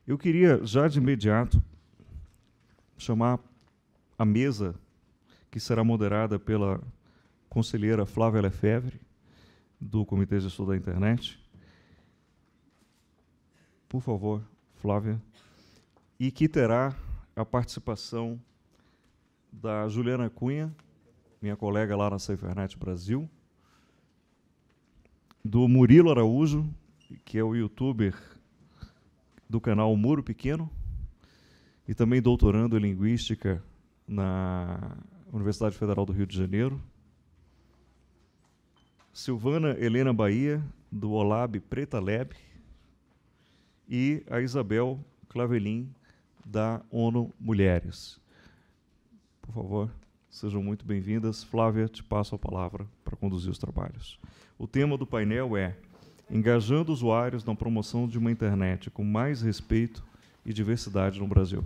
Eu queria, já de imediato, chamar a mesa, que será moderada pela conselheira Flávia Lefebvre, do Comitê Gestor da Internet. Por favor, Flávia. E que terá a participação da Juliana Cunha, minha colega lá na SaferNet Brasil, do Murilo Araújo, que é o youtuber do canal Muro Pequeno, e também doutorando em Linguística na Universidade Federal do Rio de Janeiro. Silvana Helena Bahia, do Olab Preta Lab, e a Isabel Clavelin, da ONU Mulheres. Por favor, sejam muito bem-vindas. Flávia, te passo a palavra para conduzir os trabalhos. O tema do painel é Engajando usuários na promoção de uma internet com mais respeito e diversidade no Brasil.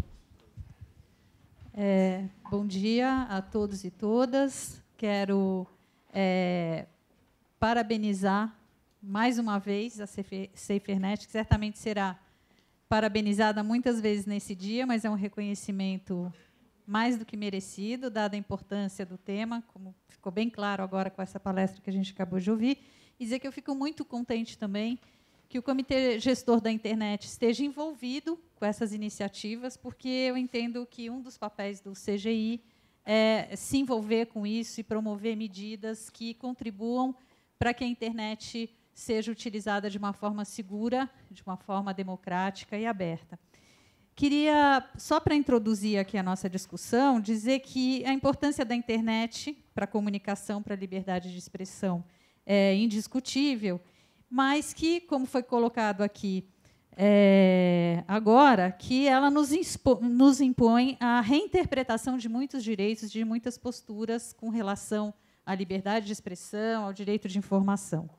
Bom dia a todos e todas. Quero parabenizar mais uma vez a SaferNet, que certamente será parabenizada muitas vezes nesse dia, mas é um reconhecimento mais do que merecido, dada a importância do tema, como ficou bem claro agora com essa palestra que a gente acabou de ouvir, e dizer que eu fico muito contente também que o Comitê Gestor da Internet esteja envolvido com essas iniciativas, porque eu entendo que um dos papéis do CGI é se envolver com isso e promover medidas que contribuam para que a internet seja utilizada de uma forma segura, de uma forma democrática e aberta. Queria, só para introduzir aqui a nossa discussão, dizer que a importância da internet para a comunicação, para a liberdade de expressão é indiscutível, mas que, como foi colocado aqui agora, que ela nos impõe a reinterpretação de muitos direitos, de muitas posturas com relação à liberdade de expressão, ao direito de informação.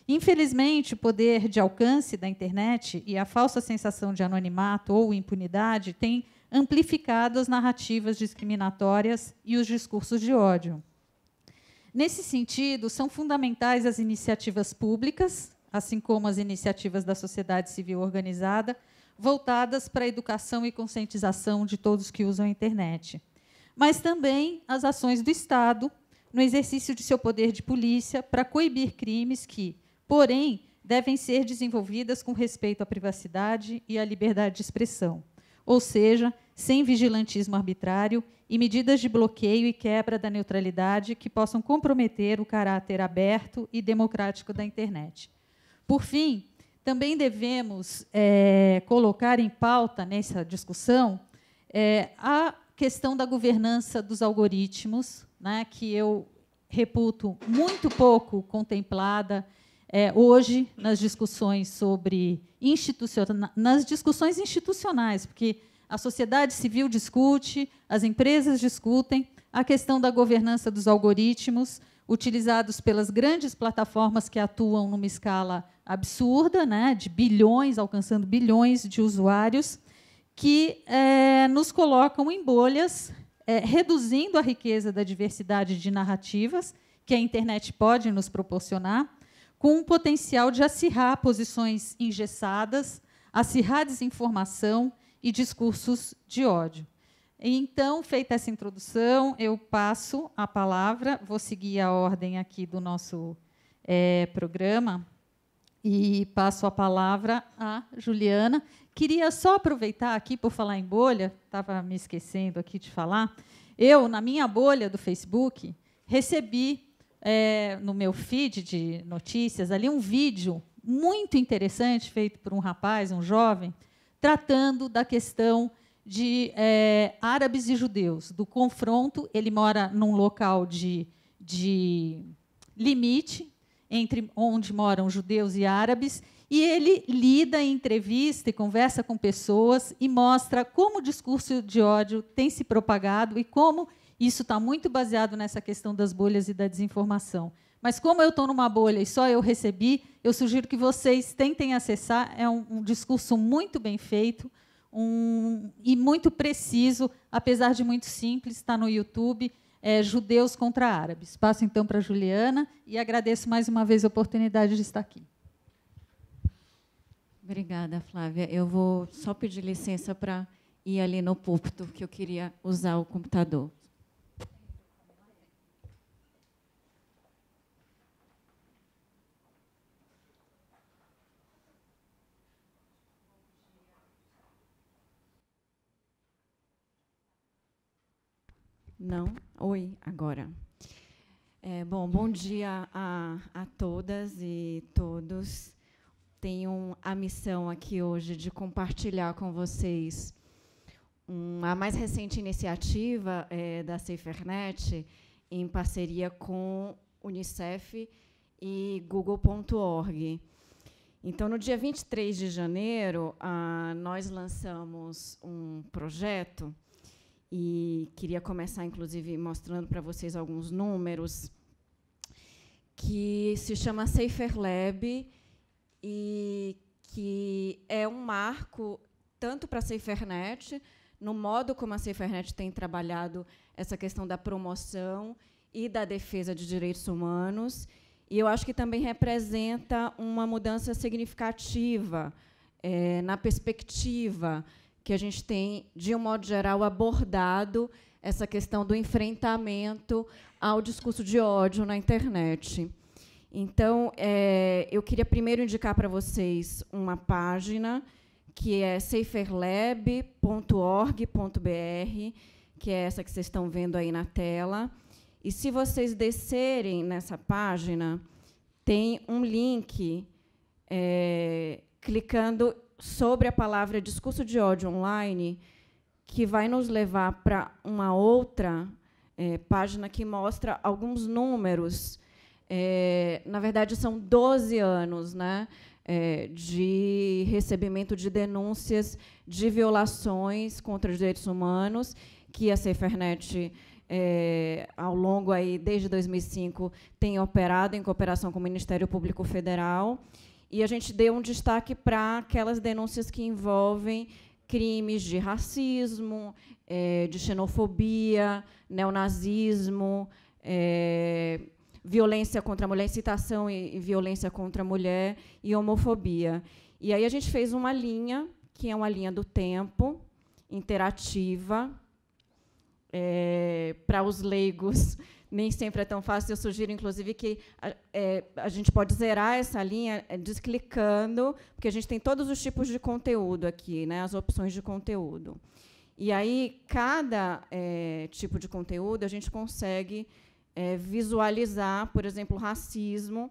Infelizmente, o poder de alcance da internet e a falsa sensação de anonimato ou impunidade têm amplificado as narrativas discriminatórias e os discursos de ódio. Nesse sentido, são fundamentais as iniciativas públicas, assim como as iniciativas da sociedade civil organizada, voltadas para a educação e conscientização de todos que usam a internet. Mas também as ações do Estado, no exercício de seu poder de polícia, para coibir crimes que, porém, devem ser desenvolvidas com respeito à privacidade e à liberdade de expressão, ou seja, sem vigilantismo arbitrário e medidas de bloqueio e quebra da neutralidade que possam comprometer o caráter aberto e democrático da internet. Por fim, também devemos colocar em pauta, nessa discussão, a questão da governança dos algoritmos, né, que eu reputo muito pouco contemplada hoje nas discussões nas discussões institucionais, porque a sociedade civil discute, as empresas discutem a questão da governança dos algoritmos utilizados pelas grandes plataformas que atuam numa escala absurda, né, de bilhões, alcançando bilhões de usuários, que nos colocam em bolhas, reduzindo a riqueza da diversidade de narrativas que a internet pode nos proporcionar, com um potencial de acirrar posições engessadas, acirrar desinformação e discursos de ódio. Então, feita essa introdução, eu passo a palavra, vou seguir a ordem aqui do nosso programa, e passo a palavra à Juliana. Queria só aproveitar aqui, por falar em bolha, estava me esquecendo aqui de falar, eu, na minha bolha do Facebook, recebi no meu feed de notícias ali um vídeo muito interessante, feito por um rapaz, um jovem, tratando da questão de árabes e judeus, do confronto. Ele mora num local de limite entre onde moram judeus e árabes, e ele lida, entrevista e conversa com pessoas e mostra como o discurso de ódio tem se propagado e como isso está muito baseado nessa questão das bolhas e da desinformação. Mas, como eu estou numa bolha e só eu recebi, eu sugiro que vocês tentem acessar. É um discurso muito bem feito e muito preciso, apesar de muito simples, está no YouTube, Judeus contra Árabes. Passo, então, para a Juliana e agradeço mais uma vez a oportunidade de estar aqui. Obrigada, Flávia. Eu vou só pedir licença para ir ali no púlpito, que eu queria usar o computador. Não? Oi, agora. Bom dia a todas e todos. Tenho a missão aqui hoje de compartilhar com vocês a mais recente iniciativa da SaferNet, em parceria com Unicef e Google.org. Então, no dia 23 de janeiro, nós lançamos um projeto, e queria começar, inclusive, mostrando para vocês alguns números, que se chama SaferLab, e que é um marco tanto para a SaferNet, no modo como a SaferNet tem trabalhado essa questão da promoção e da defesa de direitos humanos, e eu acho que também representa uma mudança significativa na perspectiva que a gente tem, de um modo geral, abordado essa questão do enfrentamento ao discurso de ódio na internet. Então, eu queria primeiro indicar para vocês uma página, que é saferlab.org.br, que é essa que vocês estão vendo aí na tela. E, se vocês descerem nessa página, tem um link clicando sobre a palavra discurso de ódio online, que vai nos levar para uma outra página que mostra alguns números. Na verdade, são 12 anos, né, de recebimento de denúncias de violações contra os direitos humanos, que a SaferNet, ao longo, aí, desde 2005, tem operado em cooperação com o Ministério Público Federal. E a gente deu um destaque para aquelas denúncias que envolvem crimes de racismo, de xenofobia, neonazismo, violência contra a mulher, incitação e violência contra a mulher e homofobia. E aí a gente fez uma linha, que é uma linha do tempo, interativa, para os leigos. Nem sempre é tão fácil. Eu sugiro, inclusive, que a gente pode zerar essa linha desclicando, porque a gente tem todos os tipos de conteúdo aqui, né, as opções de conteúdo. E aí, cada tipo de conteúdo, a gente consegue visualizar, por exemplo, racismo,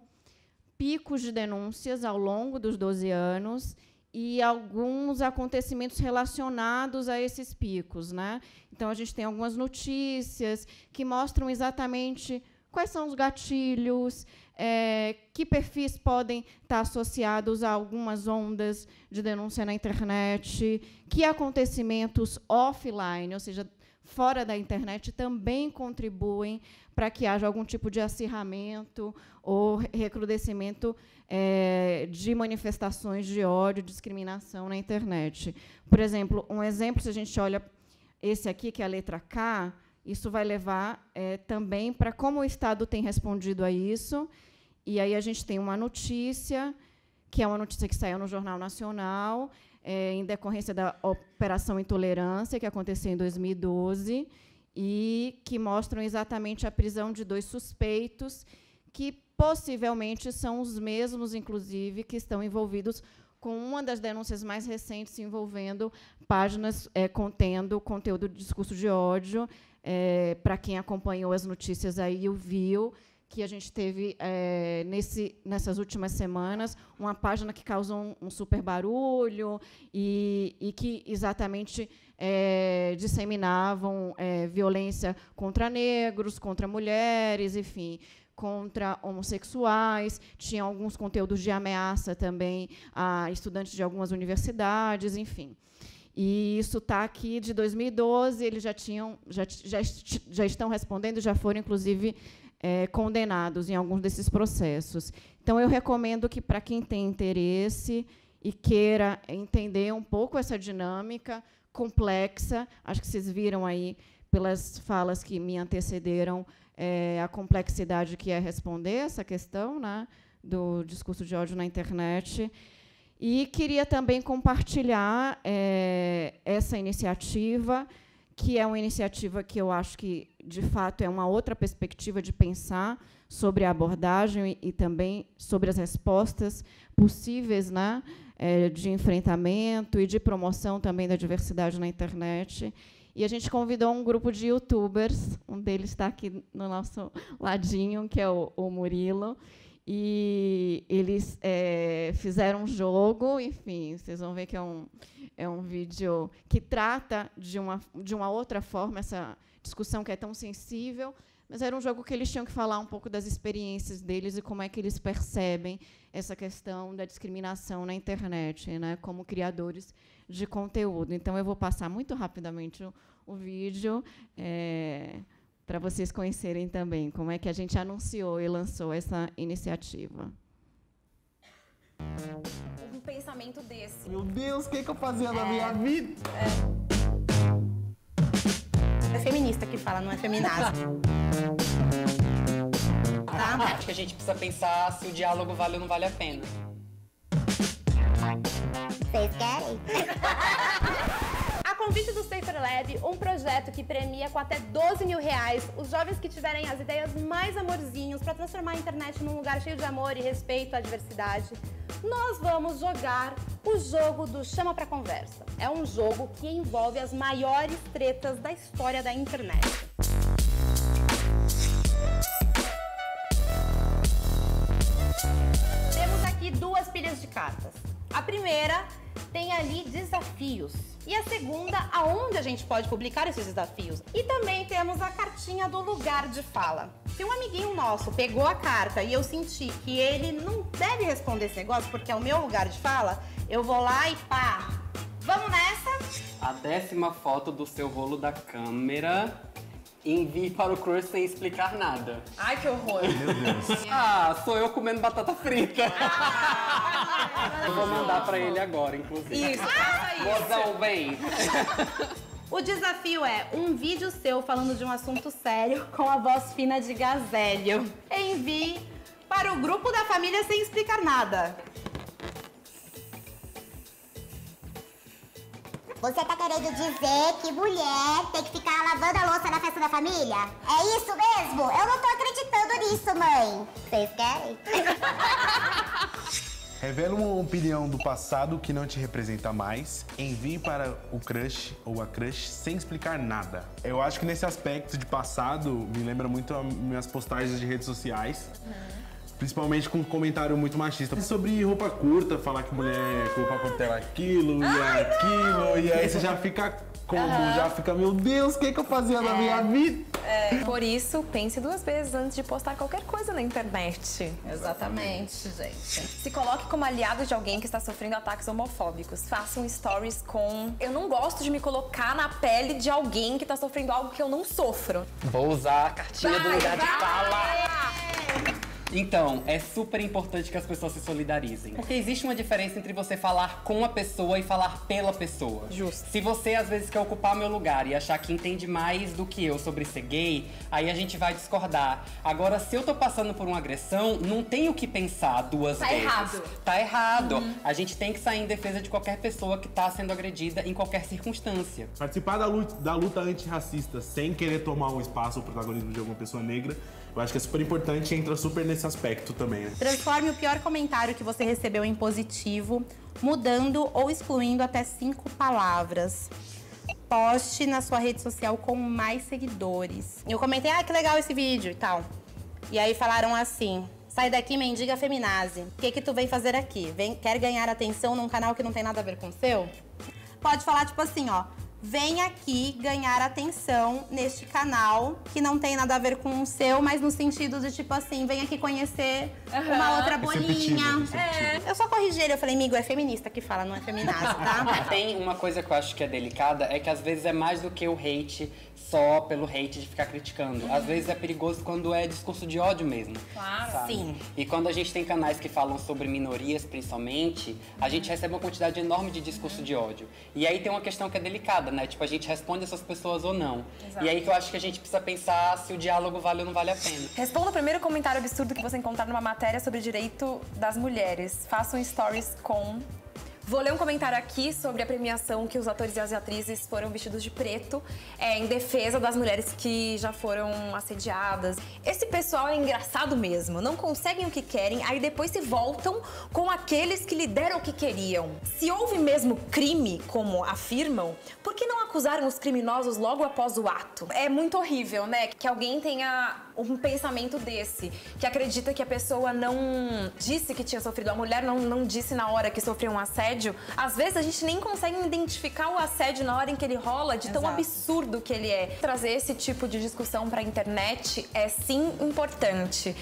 picos de denúncias ao longo dos 12 anos e alguns acontecimentos relacionados a esses picos, né? Então, a gente tem algumas notícias que mostram exatamente quais são os gatilhos, que perfis podem estar associados a algumas ondas de denúncia na internet, que acontecimentos offline, ou seja, fora da internet, também contribuem para que haja algum tipo de acirramento ou recrudescimento de manifestações de ódio, discriminação na internet. Por exemplo, se a gente olha esse aqui, que é a letra K, isso vai levar também para como o Estado tem respondido a isso. E aí a gente tem uma notícia, que é uma notícia que saiu no Jornal Nacional, em decorrência da Operação Intolerância, que aconteceu em 2012, e que mostram exatamente a prisão de 2 suspeitos, que possivelmente são os mesmos, inclusive, que estão envolvidos com uma das denúncias mais recentes envolvendo páginas contendo conteúdo de discurso de ódio. Para quem acompanhou as notícias aí, viu que a gente teve, nessas últimas semanas, uma página que causou um super barulho e que exatamente disseminavam violência contra negros, contra mulheres, enfim, contra homossexuais. Tinha alguns conteúdos de ameaça também a estudantes de algumas universidades, enfim. E isso está aqui de 2012, eles já estão respondendo, já foram, inclusive, condenados em alguns desses processos. Então, eu recomendo que, para quem tem interesse e queira entender um pouco essa dinâmica complexa, acho que vocês viram aí, pelas falas que me antecederam, a complexidade que é responder essa questão, né, do discurso de ódio na internet. E queria também compartilhar essa iniciativa, que é uma iniciativa que eu acho que, de fato, é uma outra perspectiva de pensar sobre a abordagem e também sobre as respostas possíveis, né, de enfrentamento e de promoção também da diversidade na internet. E a gente convidou um grupo de youtubers, um deles está aqui no nosso ladinho, que é o Murilo, e eles fizeram um jogo, enfim, vocês vão ver que é um vídeo que trata de uma outra forma essa discussão que é tão sensível, mas era um jogo que eles tinham que falar um pouco das experiências deles e como é que eles percebem essa questão da discriminação na internet, né, como criadores de conteúdo. Então, eu vou passar muito rapidamente o vídeo para vocês conhecerem também como é que a gente anunciou e lançou essa iniciativa. Um pensamento desse. Meu Deus, o que eu fazia na minha vida? É feminista que fala, não é feminazi. Tá? Acho que a gente precisa pensar se o diálogo vale ou não vale a pena. Vocês querem? A convite do Safer Lab, um projeto que premia com até R$12 mil os jovens que tiverem as ideias mais amorzinhos para transformar a internet num lugar cheio de amor e respeito à diversidade, nós vamos jogar o jogo do Chama Pra Conversa. É um jogo que envolve as maiores tretas da história da internet. Temos aqui duas pilhas de cartas. A primeira tem ali desafios. E a segunda, aonde a gente pode publicar esses desafios. E também temos a cartinha do lugar de fala. Se um amiguinho nosso pegou a carta e eu senti que ele não deve responder esse negócio porque é o meu lugar de fala, eu vou lá e pá. Vamos nessa? A 10ª foto do seu rolo da câmera, envie para o crush sem explicar nada. Ai, que horror. Meu Deus. Ah, sou eu comendo batata frita. Eu vou mandar pra ele agora, inclusive. Isso, faça isso. Mozão, vem. O desafio é um vídeo seu falando de um assunto sério com a voz fina de Gazélio. Envie para o grupo da família sem explicar nada. Você tá querendo dizer que mulher tem que ficar lavando a louça na festa da família? É isso mesmo? Eu não tô acreditando nisso, mãe. Vocês querem? Revela uma opinião do passado que não te representa mais. Envie para o crush ou a crush sem explicar nada. Eu acho que nesse aspecto de passado me lembra muito as minhas postagens de redes sociais. Principalmente com um comentário muito machista. Sobre roupa curta, falar que mulher com roupa curta é aquilo e aquilo. E aí você já fica como? Já fica, meu Deus, o que eu fazia na minha vida? Por isso, pense 2 vezes antes de postar qualquer coisa na internet. Exatamente, gente. Se coloque como aliado de alguém que está sofrendo ataques homofóbicos. Faça um stories com... Eu não gosto de me colocar na pele de alguém que está sofrendo algo que eu não sofro. Vou usar a cartinha do lugar de fala. Então, é super importante que as pessoas se solidarizem. Porque existe uma diferença entre você falar com a pessoa e falar pela pessoa. Justo. Se você, às vezes, quer ocupar meu lugar e achar que entende mais do que eu sobre ser gay, aí a gente vai discordar. Agora, se eu tô passando por uma agressão, não tenho que pensar 2 vezes. errado. Tá errado. A gente tem que sair em defesa de qualquer pessoa que tá sendo agredida em qualquer circunstância. Participar da luta antirracista sem querer tomar um espaço ou protagonismo de alguma pessoa negra, eu acho que é super importante e entra super nesse aspecto também, né? Transforme o pior comentário que você recebeu em positivo, mudando ou excluindo até 5 palavras. Poste na sua rede social com mais seguidores. Eu comentei, que legal esse vídeo e tal. E aí falaram assim, sai daqui, mendiga feminazi. O que tu vem fazer aqui? Quer ganhar atenção num canal que não tem nada a ver com o seu? Pode falar tipo assim, vem aqui ganhar atenção neste canal que não tem nada a ver com o seu, mas no sentido de tipo assim, vem aqui conhecer uma outra bolinha. Eu só corrigi ele, eu falei, amigo, é feminista que fala, não é feminazi, tá? Tem uma coisa que eu acho que é delicada, é que às vezes é mais do que o hate só pelo hate de ficar criticando. Às vezes é perigoso quando é discurso de ódio mesmo. Claro. Sabe? Sim. E quando a gente tem canais que falam sobre minorias, principalmente, a gente recebe uma quantidade enorme de discurso de ódio. E aí tem uma questão que é delicada, né? Tipo, a gente responde essas pessoas ou não. Exato. E aí que eu acho que a gente precisa pensar se o diálogo vale ou não vale a pena. Responda o primeiro comentário absurdo que você encontrar numa matéria sobre direito das mulheres. Faça um stories com Vou ler um comentário aqui sobre a premiação que os atores e as atrizes foram vestidos de preto em defesa das mulheres que já foram assediadas. Esse pessoal é engraçado mesmo, não conseguem o que querem, aí depois se voltam com aqueles que lhe deram o que queriam. Se houve mesmo crime, como afirmam, por que não acusaram os criminosos logo após o ato? É muito horrível, né? Que alguém tenha um pensamento desse, que acredita que a pessoa não disse que tinha sofrido, a mulher não disse na hora que sofreu um assédio. Às vezes a gente nem consegue identificar o assédio na hora em que ele rola, de tão absurdo que ele é. Trazer esse tipo de discussão pra internet é sim importante,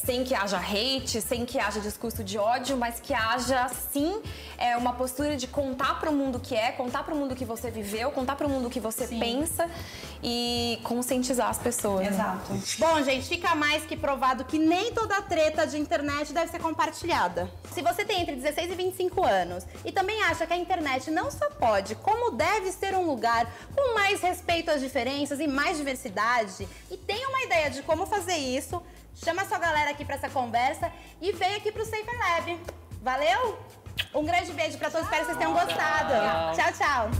sem que haja hate, sem que haja discurso de ódio, mas que haja sim uma postura de contar pro mundo o que é, contar pro mundo o que você viveu, contar pro mundo o que você pensa e conscientizar as pessoas. Exato. Né? Bom, gente, fica mais que provado que nem toda treta de internet deve ser compartilhada. Se você tem entre 16 e 25 anos e também acha que a internet não só pode, como deve ser um lugar com mais respeito às diferenças e mais diversidade, e tem uma ideia de como fazer isso, chama a sua galera aqui para essa conversa e vem aqui pro Safer Lab. Valeu? Um grande beijo para todos, espero que vocês tenham gostado. Tchau, tchau.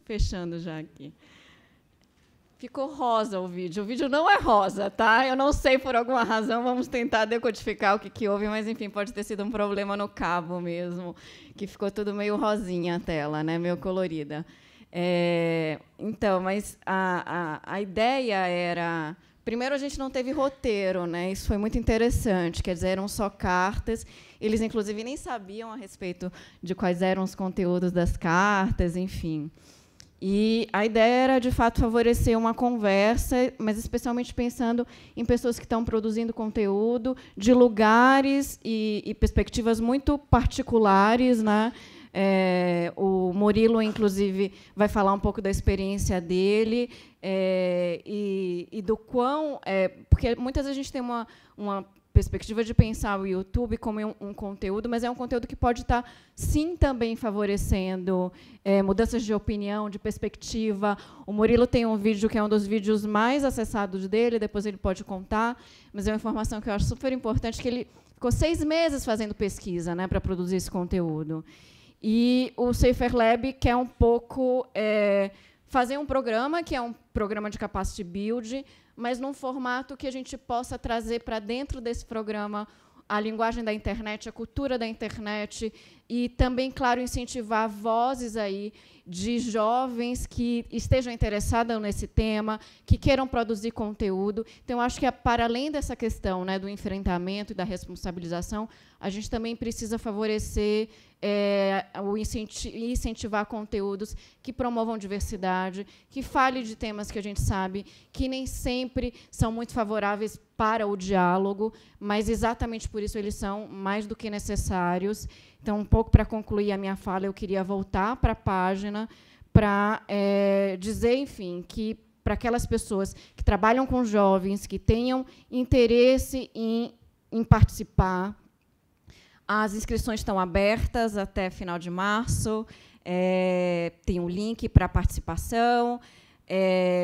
Fechando já aqui. Ficou rosa o vídeo. O vídeo não é rosa, tá? Eu não sei por alguma razão. Vamos tentar decodificar o que houve, mas, enfim, pode ter sido um problema no cabo mesmo, que ficou tudo meio rosinha a tela, né? Meio colorida. Então, mas a ideia era... Primeiro, a gente não teve roteiro, né? Isso foi muito interessante. Quer dizer, eram só cartas. Eles, inclusive, nem sabiam a respeito de quais eram os conteúdos das cartas, enfim. E a ideia era, de fato, favorecer uma conversa, mas especialmente pensando em pessoas que estão produzindo conteúdo de lugares e perspectivas muito particulares, né? O Murilo, inclusive, vai falar um pouco da experiência dele e do quão... porque muitas vezes a gente tem uma perspectiva de pensar o YouTube como um conteúdo, mas é um conteúdo que pode estar, sim, também favorecendo mudanças de opinião, de perspectiva. O Murilo tem um vídeo que é um dos vídeos mais acessados dele, depois ele pode contar, mas é uma informação que eu acho super importante, que ele ficou 6 meses fazendo pesquisa, né, para produzir esse conteúdo. E o Safer Lab quer um pouco fazer um programa, que é um programa de capacity build, mas num formato que a gente possa trazer para dentro desse programa a linguagem da internet, a cultura da internet e também, claro, incentivar vozes aí de jovens que estejam interessados nesse tema, que queiram produzir conteúdo. Então, acho que, para além dessa questão, né, do enfrentamento e da responsabilização, a gente também precisa favorecer incentivar conteúdos que promovam diversidade, que fale de temas que a gente sabe que nem sempre são muito favoráveis para o diálogo, mas exatamente por isso eles são mais do que necessários. Então, um pouco para concluir a minha fala, eu queria voltar para a página para dizer, enfim, que para aquelas pessoas que trabalham com jovens, que tenham interesse em participar, as inscrições estão abertas até final de março. Tem um link para participação.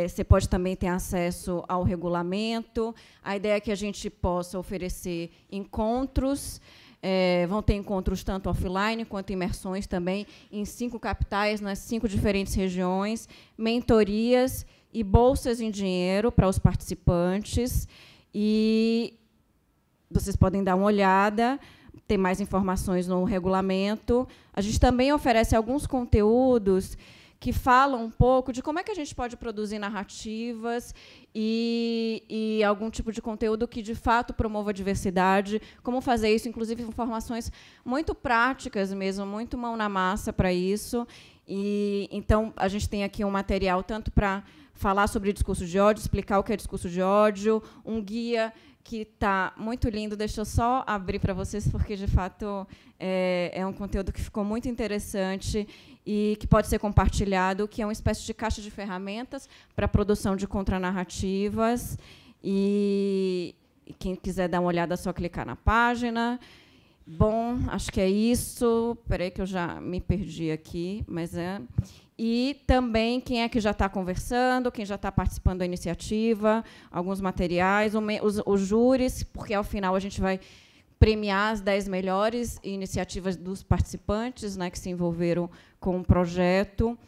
Você pode também ter acesso ao regulamento. A ideia é que a gente possa oferecer encontros. Vão ter encontros tanto offline quanto imersões também em 5 capitais, nas 5 diferentes regiões, mentorias e bolsas em dinheiro para os participantes. E vocês podem dar uma olhada. Tem mais informações no regulamento. A gente também oferece alguns conteúdos que falam um pouco de como é que a gente pode produzir narrativas e algum tipo de conteúdo que, de fato, promova a diversidade, como fazer isso, inclusive informações muito práticas mesmo, muito mão na massa para isso. Então, a gente tem aqui um material tanto para falar sobre discurso de ódio, explicar o que é discurso de ódio, um guia que está muito lindo. Deixa eu só abrir para vocês, porque, de fato, é um conteúdo que ficou muito interessante e que pode ser compartilhado, que é uma espécie de caixa de ferramentas para a produção de contranarrativas. E quem quiser dar uma olhada, é só clicar na página. Bom, acho que é isso. Espera aí que eu já me perdi aqui, mas E também quem é que já está conversando, quem já está participando da iniciativa, alguns materiais, os júris, porque, ao final, a gente vai premiar as 10 melhores iniciativas dos participantes, né, que se envolveram com o projeto.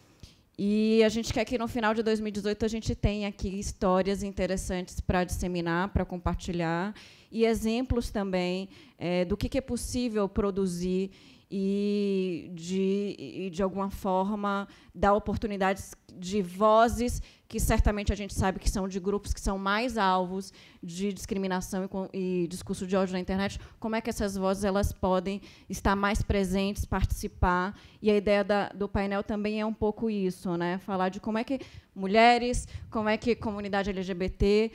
E a gente quer que, no final de 2018, a gente tenha aqui histórias interessantes para disseminar, para compartilhar, e exemplos também do que é possível produzir e, de alguma forma, dar oportunidades de vozes que, certamente, a gente sabe que são de grupos que são mais alvos de discriminação e discurso de ódio na internet. Como é que essas vozes elas podem estar mais presentes, participar? E a ideia do painel também é um pouco isso, né? Falar de como é que mulheres, como é que comunidade LGBT,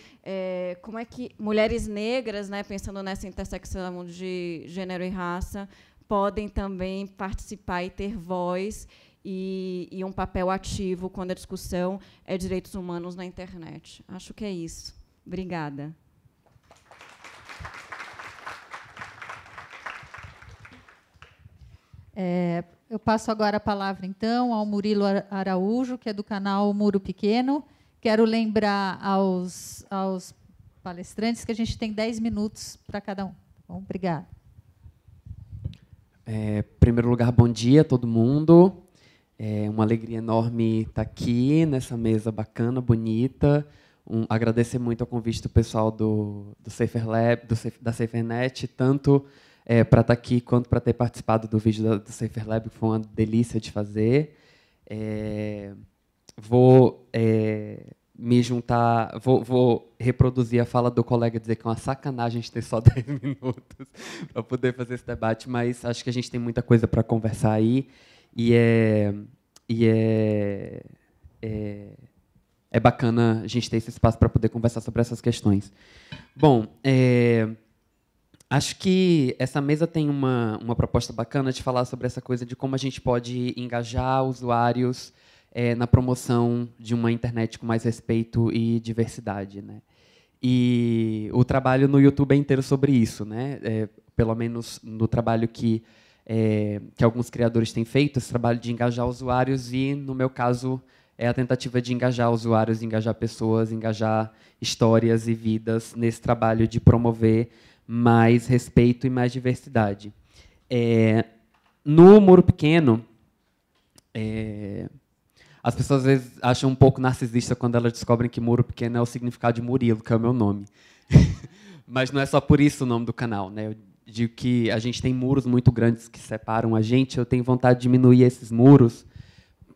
como é que mulheres negras, né, pensando nessa intersecção de gênero e raça, podem também participar e ter voz e um papel ativo quando a discussão é direitos humanos na internet. Acho que é isso. Obrigada. Eu passo agora a palavra, então, ao Murilo Araújo, que é do canal Muro Pequeno. Quero lembrar aos palestrantes que a gente tem 10 minutos para cada um. Bom, obrigada. Em primeiro lugar, bom dia a todo mundo. É uma alegria enorme estar aqui nessa mesa bacana, bonita. Agradecer muito ao convite do pessoal do Safer Lab, da SaferNet, tanto para estar aqui quanto para ter participado do vídeo do Safer Lab, que foi uma delícia de fazer. Vou me juntar, vou reproduzir a fala do colega, dizer que é uma sacanagem a gente ter só 10 minutos para poder fazer esse debate, mas acho que a gente tem muita coisa para conversar aí, e é bacana a gente ter esse espaço para poder conversar sobre essas questões. Bom, acho que essa mesa tem uma proposta bacana de falar sobre essa coisa de como a gente pode engajar usuários na promoção de uma internet com mais respeito e diversidade, né? E o trabalho no YouTube é inteiro sobre isso, né? Pelo menos no trabalho que alguns criadores têm feito, esse trabalho de engajar usuários, e, no meu caso, é a tentativa de engajar usuários, engajar pessoas, engajar histórias e vidas nesse trabalho de promover mais respeito e mais diversidade. No Muro Pequeno, as pessoas, às vezes, acham um pouco narcisista quando elas descobrem que Muro Pequeno é o significado de Murilo, que é o meu nome. Mas não é só por isso o nome do canal, né? Eu digo que a gente tem muros muito grandes que separam a gente. Eu tenho vontade de diminuir esses muros,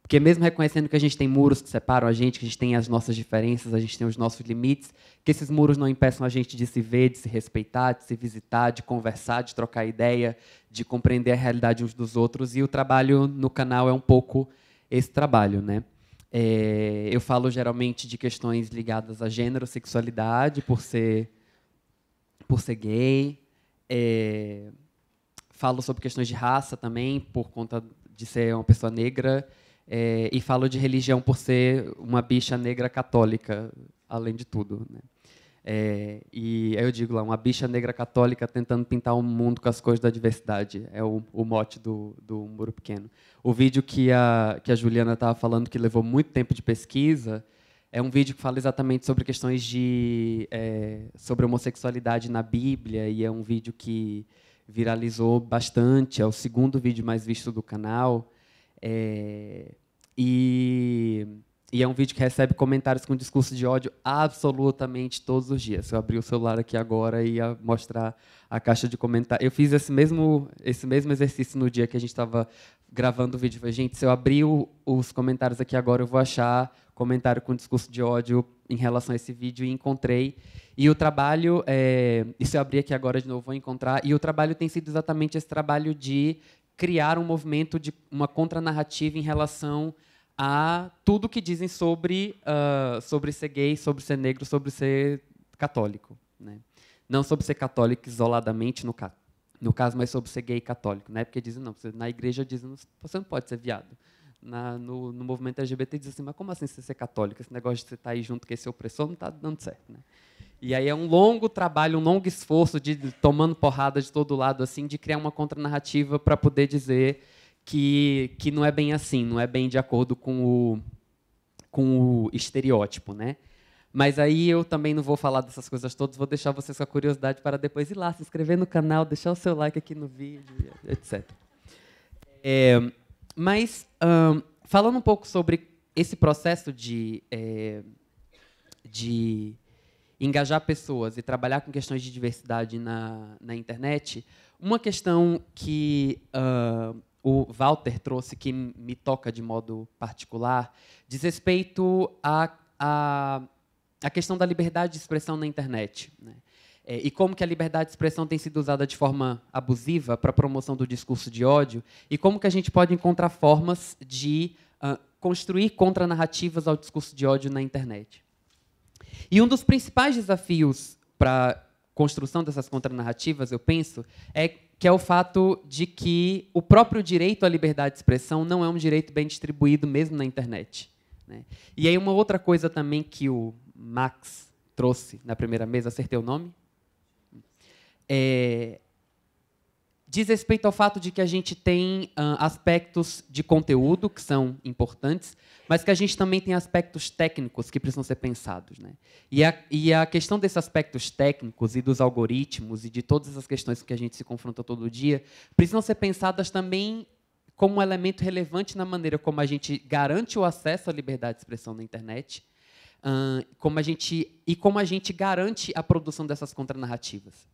porque, mesmo reconhecendo que a gente tem muros que separam a gente tem as nossas diferenças, a gente tem os nossos limites, que esses muros não impeçam a gente de se ver, de se respeitar, de se visitar, de conversar, de trocar ideia, de compreender a realidade uns dos outros. E o trabalho no canal é um pouco esse trabalho, né? Eu falo geralmente de questões ligadas a gênero, sexualidade, por ser gay. Falo sobre questões de raça também, por conta de ser uma pessoa negra. E falo de religião por ser uma bicha negra católica, além de tudo, né? E aí eu digo lá, uma bicha negra católica tentando pintar o mundo com as cores da diversidade. É o mote do Muro Pequeno. O vídeo que a Juliana estava falando, que levou muito tempo de pesquisa, é um vídeo que fala exatamente sobre questões sobre homossexualidade na Bíblia, e é um vídeo que viralizou bastante. É o segundo vídeo mais visto do canal. E é um vídeo que recebe comentários com discurso de ódio absolutamente todos os dias. Se eu abrir o celular aqui agora e ia mostrar a caixa de comentários. Eu fiz esse mesmo exercício no dia que a gente estava gravando o vídeo. Falei, gente, se eu abrir os comentários aqui agora, eu vou achar comentário com discurso de ódio em relação a esse vídeo, e encontrei. E o trabalho, e se eu abrir aqui agora de novo, vou encontrar. E o trabalho tem sido exatamente esse trabalho de criar um movimento de uma contranarrativa em relação a tudo que dizem sobre ser gay, sobre ser negro, sobre ser católico, né? Não sobre ser católico isoladamente, no caso, mas sobre ser gay e católico, né? Porque dizem, não, na igreja dizem, você não pode ser viado. No movimento LGBT dizem assim, mas como assim você ser católico? Esse negócio de você estar aí junto com esse opressor não está dando certo, né? E aí é um longo trabalho, um longo esforço de tomando porrada de todo lado, assim, de criar uma contranarrativa para poder dizer que não é bem assim, não é bem de acordo com o estereótipo, né? Mas aí eu também não vou falar dessas coisas todas, vou deixar vocês com a curiosidade para depois ir lá, se inscrever no canal, deixar o seu like aqui no vídeo, etc. Mas, falando um pouco sobre esse processo de engajar pessoas e trabalhar com questões de diversidade na internet, uma questão que o Walter trouxe, que me toca de modo particular, diz respeito à questão da liberdade de expressão na internet, né? E como que a liberdade de expressão tem sido usada de forma abusiva para a promoção do discurso de ódio, e como que a gente pode encontrar formas de construir contranarrativas ao discurso de ódio na internet. E um dos principais desafios para a construção dessas contranarrativas, eu penso, que é o fato de que o próprio direito à liberdade de expressão não é um direito bem distribuído mesmo na internet, né? E aí uma outra coisa também que o Max trouxe na primeira mesa, acertei o nome? Diz respeito ao fato de que a gente tem aspectos de conteúdo que são importantes, mas que a gente também tem aspectos técnicos que precisam ser pensados, né? E a questão desses aspectos técnicos e dos algoritmos e de todas essas questões que a gente se confronta todo dia precisam ser pensadas também como um elemento relevante na maneira como a gente garante o acesso à liberdade de expressão na internet, como a gente garante a produção dessas contranarrativas.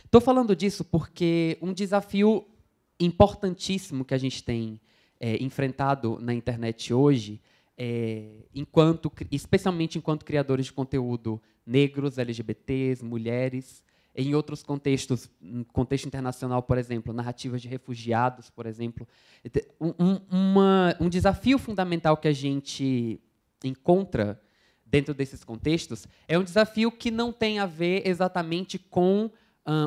Estou falando disso porque um desafio importantíssimo que a gente tem enfrentado na internet hoje, especialmente enquanto criadores de conteúdo negros, LGBTs, mulheres, em outros contextos, no contexto internacional, por exemplo, narrativas de refugiados, por exemplo. Um desafio fundamental que a gente encontra dentro desses contextos é um desafio que não tem a ver exatamente com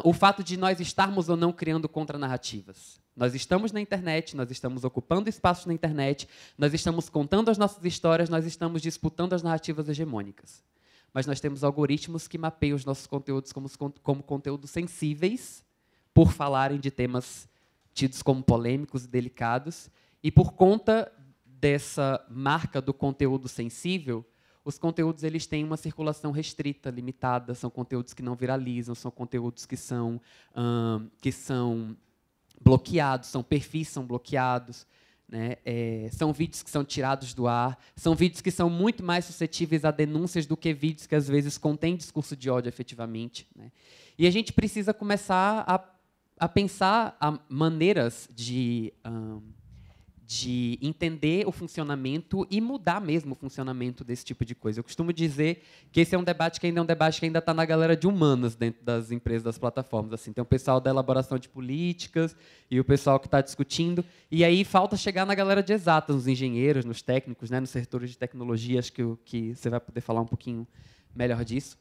o fato de nós estarmos ou não criando contranarrativas. Nós estamos na internet, nós estamos ocupando espaços na internet, nós estamos contando as nossas histórias, nós estamos disputando as narrativas hegemônicas. Mas nós temos algoritmos que mapeiam os nossos conteúdos como conteúdos sensíveis, por falarem de temas tidos como polêmicos e delicados, e por conta dessa marca do conteúdo sensível, os conteúdos eles têm uma circulação restrita, limitada, são conteúdos que não viralizam, são conteúdos que são bloqueados, são perfis que são bloqueados, né? São vídeos que são tirados do ar, são vídeos que são muito mais suscetíveis a denúncias do que vídeos que, às vezes, contêm discurso de ódio efetivamente, né? E a gente precisa começar a pensar maneiras de entender o funcionamento e mudar mesmo o funcionamento desse tipo de coisa. Eu costumo dizer que esse é um debate que ainda está na galera de humanas dentro das empresas, das plataformas. Assim, tem o pessoal da elaboração de políticas e o pessoal que está discutindo. E aí falta chegar na galera de exatas, nos engenheiros, nos técnicos, né, nos setores de tecnologia. Acho que você vai poder falar um pouquinho melhor disso.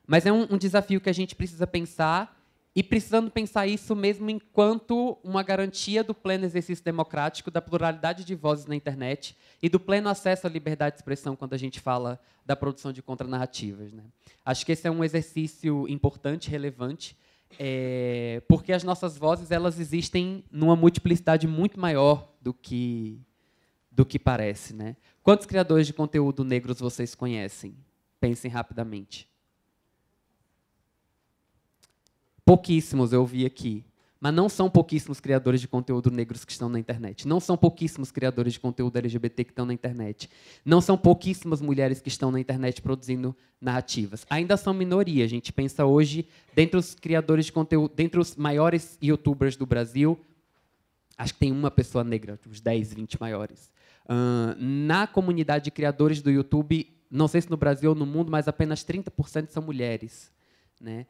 Mas é um desafio que a gente precisa pensar, e precisando pensar isso mesmo enquanto uma garantia do pleno exercício democrático, da pluralidade de vozes na internet e do pleno acesso à liberdade de expressão quando a gente fala da produção de contranarrativas, né? Acho que esse é um exercício importante, relevante, porque as nossas vozes elas existem numa multiplicidade muito maior do que parece, né? Quantos criadores de conteúdo negros vocês conhecem? Pensem rapidamente. Pouquíssimos eu vi aqui, mas não são pouquíssimos criadores de conteúdo negros que estão na internet. Não são pouquíssimos criadores de conteúdo LGBT que estão na internet. Não são pouquíssimas mulheres que estão na internet produzindo narrativas. Ainda são minoria. A gente pensa hoje, dentre os criadores de conteúdo, dentre os maiores youtubers do Brasil, acho que tem uma pessoa negra, os 10, 20 maiores. Na comunidade de criadores do YouTube, não sei se no Brasil ou no mundo, mas apenas 30% são mulheres, né?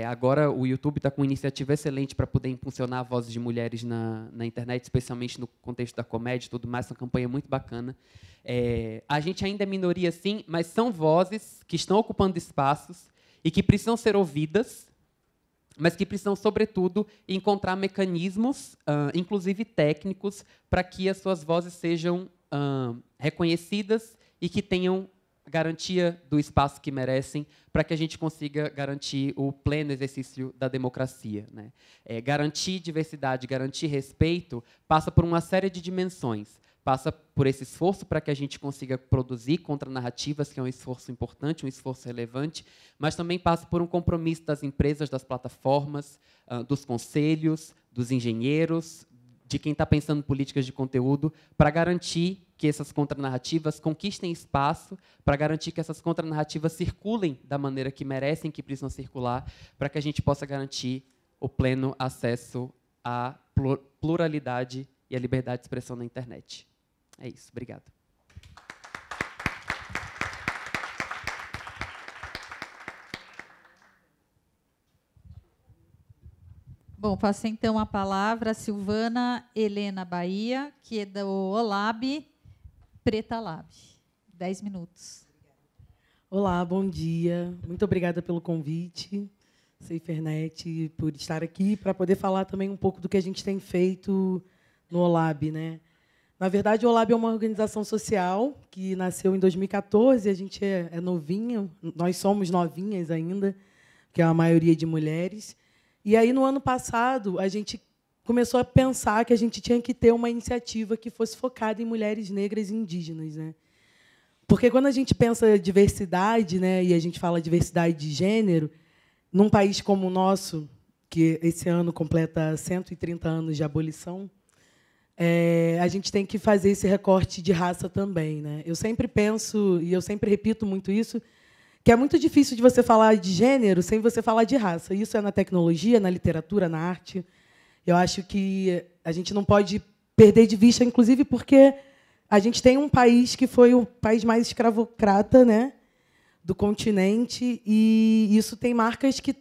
Agora o YouTube está com uma iniciativa excelente para poder impulsionar vozes de mulheres na internet, especialmente no contexto da comédia e tudo mais. Uma campanha muito bacana. A gente ainda é minoria, sim, mas são vozes que estão ocupando espaços e que precisam ser ouvidas, mas que precisam, sobretudo, encontrar mecanismos, inclusive técnicos, para que as suas vozes sejam reconhecidas e que tenham garantia do espaço que merecem, para que a gente consiga garantir o pleno exercício da democracia, né? Garantir diversidade, garantir respeito, passa por uma série de dimensões. Passa por esse esforço para que a gente consiga produzir contranarrativas, que é um esforço importante, um esforço relevante, mas também passa por um compromisso das empresas, das plataformas, dos conselhos, dos engenheiros, de quem está pensando em políticas de conteúdo, para garantir que essas contranarrativas conquistem espaço, para garantir que essas contranarrativas circulem da maneira que merecem, que precisam circular, para que a gente possa garantir o pleno acesso à pluralidade e à liberdade de expressão na internet. É isso. Obrigado. Bom, passo então a palavra a Silvana Helena Bahia, que é do OLAB Preta Lab. 10 minutos. Olá, bom dia. Muito obrigada pelo convite, Safernet, por estar aqui, para poder falar também um pouco do que a gente tem feito no OLAB, né? Na verdade, o OLAB é uma organização social que nasceu em 2014, a gente é novinho, nós somos novinhas ainda, que é a maioria de mulheres. E aí, no ano passado, a gente começou a pensar que a gente tinha que ter uma iniciativa que fosse focada em mulheres negras e indígenas, né? Porque quando a gente pensa diversidade, né, e a gente fala diversidade de gênero, num país como o nosso, que esse ano completa 130 anos de abolição, a gente tem que fazer esse recorte de raça também, né? Eu sempre penso, e eu sempre repito muito isso, que é muito difícil de você falar de gênero sem você falar de raça. Isso é na tecnologia, na literatura, na arte. Eu acho que a gente não pode perder de vista, inclusive porque a gente tem um país que foi o país mais escravocrata, né, do continente, e isso tem marcas que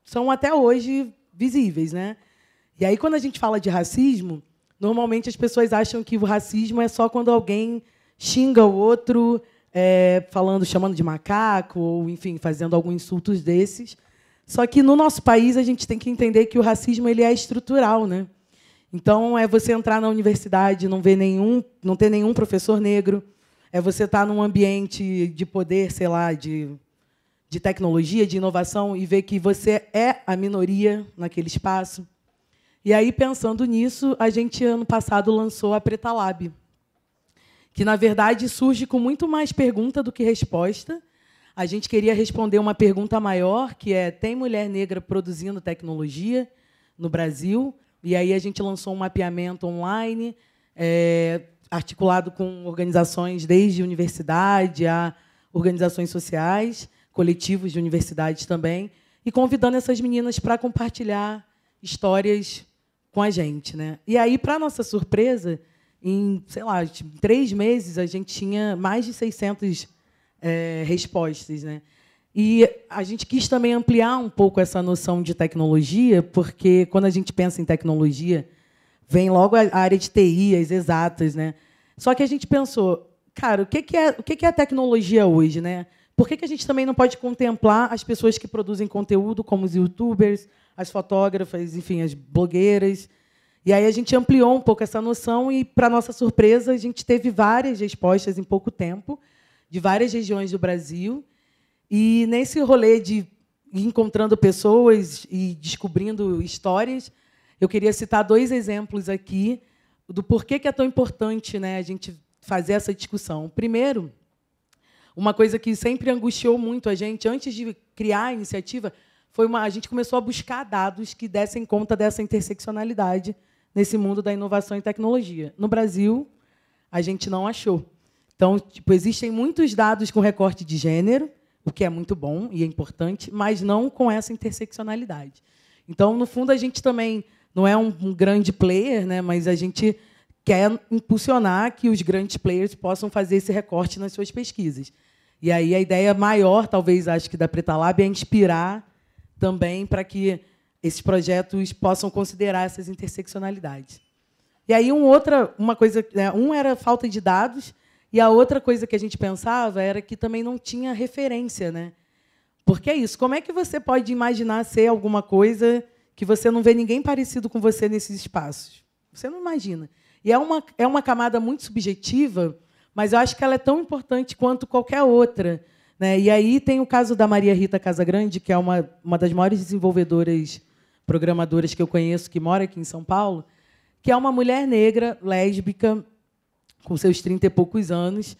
são até hoje visíveis, né? E aí, quando a gente fala de racismo, normalmente as pessoas acham que o racismo é só quando alguém xinga o outro, chamando de macaco, ou, enfim, fazendo alguns insultos desses. Só que, no nosso país, a gente tem que entender que o racismo ele é estrutural, né? Então, é você entrar na universidade, não ter nenhum professor negro, é você estar num ambiente de poder, sei lá, de tecnologia, de inovação, e ver que você é a minoria naquele espaço. E aí, pensando nisso, a gente, ano passado, lançou a Preta Lab, que, na verdade, surge com muito mais pergunta do que resposta. A gente queria responder uma pergunta maior, que é: tem mulher negra produzindo tecnologia no Brasil? E aí a gente lançou um mapeamento online, articulado com organizações desde universidade a organizações sociais, coletivos de universidades também, e convidando essas meninas para compartilhar histórias com a gente, né? E aí, para nossa surpresa, em, sei lá, 3 meses, a gente tinha mais de 600 respostas, né? E a gente quis também ampliar um pouco essa noção de tecnologia, porque, quando a gente pensa em tecnologia, vem logo a área de TI, as exatas, né? Só que a gente pensou, cara, o que é a tecnologia hoje, né? Por que a gente também não pode contemplar as pessoas que produzem conteúdo, como os youtubers, as fotógrafas, enfim, as blogueiras? E aí a gente ampliou um pouco essa noção e, para nossa surpresa, a gente teve várias respostas em pouco tempo, de várias regiões do Brasil. E, nesse rolê de ir encontrando pessoas e descobrindo histórias, eu queria citar 2 exemplos aqui do porquê que é tão importante, né, a gente fazer essa discussão. Primeiro, uma coisa que sempre angustiou muito a gente, antes de criar a iniciativa, a gente começou a buscar dados que dessem conta dessa interseccionalidade nesse mundo da inovação e tecnologia. No Brasil, a gente não achou. Então, existem muitos dados com recorte de gênero, o que é muito bom e é importante, mas não com essa interseccionalidade. Então, no fundo, a gente também não é um grande player, né, mas a gente quer impulsionar que os grandes players possam fazer esse recorte nas suas pesquisas. E aí a ideia maior, talvez, acho que da Preta Lab, é inspirar também para que esses projetos possam considerar essas interseccionalidades. E aí uma coisa, né, era falta de dados, e a outra coisa que a gente pensava era que também não tinha referência, né? Porque é isso, como é que você pode imaginar ser alguma coisa que você não vê ninguém parecido com você nesses espaços? Você não imagina. E é uma camada muito subjetiva, mas eu acho que ela é tão importante quanto qualquer outra, né? E aí tem o caso da Maria Rita Casagrande, que é uma das maiores desenvolvedoras, programadoras que eu conheço, que mora aqui em São Paulo, que é uma mulher negra, lésbica, com seus 30 e poucos anos.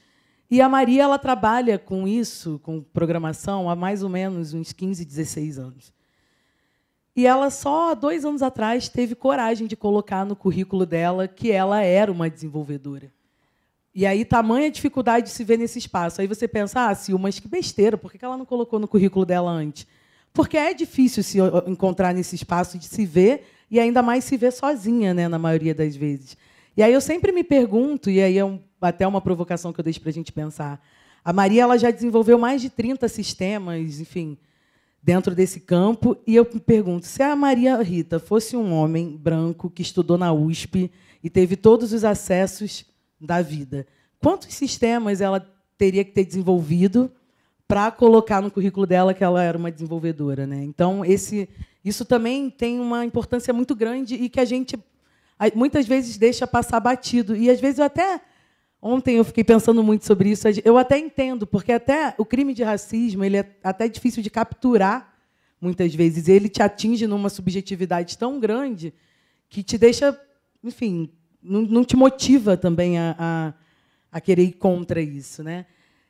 E a Maria ela trabalha com isso, com programação, há mais ou menos uns 15, 16 anos. E ela, só há 2 anos atrás, teve coragem de colocar no currículo dela que ela era uma desenvolvedora. E aí, tamanha dificuldade de se ver nesse espaço. Aí você pensa, Sil, mas que besteira, por que ela não colocou no currículo dela antes? Porque é difícil se encontrar nesse espaço de se ver, e ainda mais se ver sozinha, né, na maioria das vezes. E aí eu sempre me pergunto, e aí é até uma provocação que eu deixo para a gente pensar, a Maria ela já desenvolveu mais de 30 sistemas, enfim, dentro desse campo, e eu me pergunto, se a Maria Rita fosse um homem branco que estudou na USP e teve todos os acessos da vida, quantos sistemas ela teria que ter desenvolvido para colocar no currículo dela que ela era uma desenvolvedora, né? Então, isso também tem uma importância muito grande e que a gente muitas vezes deixa passar batido. E, às vezes, ontem eu fiquei pensando muito sobre isso, eu até entendo, porque até o crime de racismo ele é até difícil de capturar, muitas vezes. Ele te atinge numa subjetividade tão grande que te deixa, enfim, não te motiva também a querer ir contra isso, né?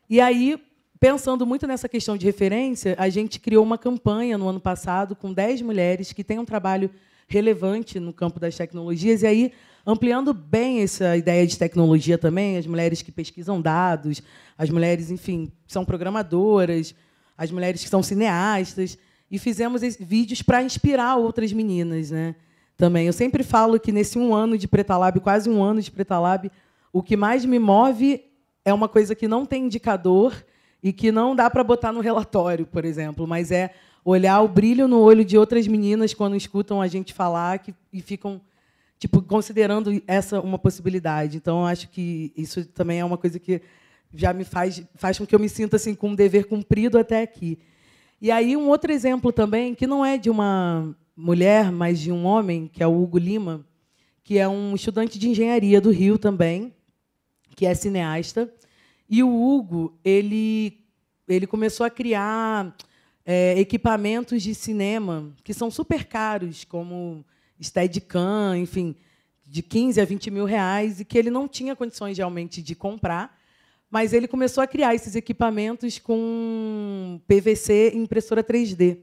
E aí, pensando muito nessa questão de referência, a gente criou uma campanha no ano passado com 10 mulheres que têm um trabalho relevante no campo das tecnologias, e aí, ampliando bem essa ideia de tecnologia também, as mulheres que pesquisam dados, as mulheres, enfim, que são programadoras, as mulheres que são cineastas, e fizemos vídeos para inspirar outras meninas, né? Também. Eu sempre falo que, nesse 1 ano de Preta Lab, quase 1 ano de Preta Lab, o que mais me move é uma coisa que não tem indicador e que não dá para botar no relatório, por exemplo, mas é olhar o brilho no olho de outras meninas quando escutam a gente falar e ficam considerando essa uma possibilidade. Então, eu acho que isso também é uma coisa que já me faz com que eu me sinta assim, com um dever cumprido até aqui. E aí, um outro exemplo também, que não é de uma mulher, mas de um homem, que é o Hugo Lima, que é um estudante de engenharia do Rio também, que é cineasta. E o Hugo ele começou a criar equipamentos de cinema que são super caros, como Steadicam, enfim, de 15 a 20 mil reais, e que ele não tinha condições realmente de comprar, mas ele começou a criar esses equipamentos com PVC e impressora 3D.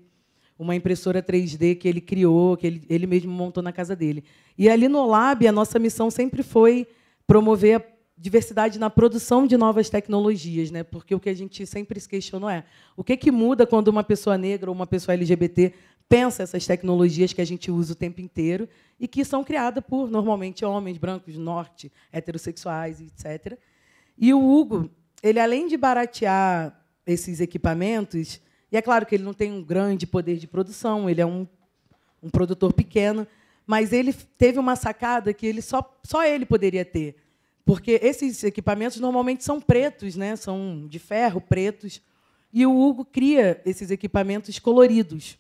Uma impressora 3D que ele criou, que ele mesmo montou na casa dele. E ali no Lab, a nossa missão sempre foi promover a diversidade na produção de novas tecnologias, né? Porque o que a gente sempre se questionou é o que muda quando uma pessoa negra ou uma pessoa LGBT pensa essas tecnologias que a gente usa o tempo inteiro e que são criadas por, normalmente, homens brancos, norte, heterossexuais, etc. E o Hugo, ele, além de baratear esses equipamentos, e é claro que ele não tem um grande poder de produção, ele é um produtor pequeno, mas ele teve uma sacada que só ele poderia ter. Porque esses equipamentos normalmente são pretos, né? São de ferro, pretos. E o Hugo cria esses equipamentos coloridos,